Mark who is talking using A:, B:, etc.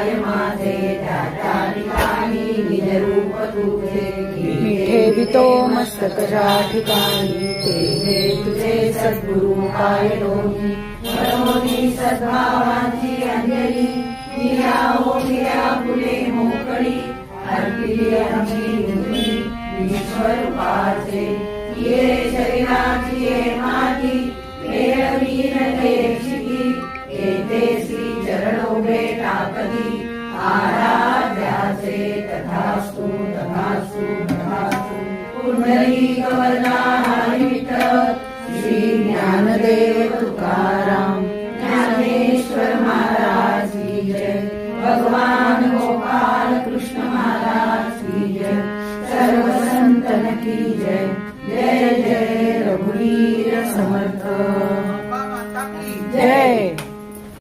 A: पाय माझे त्या त्या ठिकाणी निज रूप तुझे
B: मी ठेवितो मस्तकच्या ठिकाणी
A: ते तुझे सद्गुरु पाय दोन्ही बनवली सद्भावाची अंजली निया ओढल्या फुले मोकळी अर्पिली आमची मुली विश्वरूपाचे ये शरीराची ये माती वेळवीन देशिकी येते श्री चरणोबे टाकली आराध्याचे तथास्तु तथास्तु तथास्तु पुंडलिक वरदा हरी विठ्ठल श्री ज्ञानदेव तुकाराम ज्ञानेश्वर महाराज की जय भगवान गोपाल कृष्ण महाराज की जय सर्व संतन की जय जय जय रघुवीर समर्थ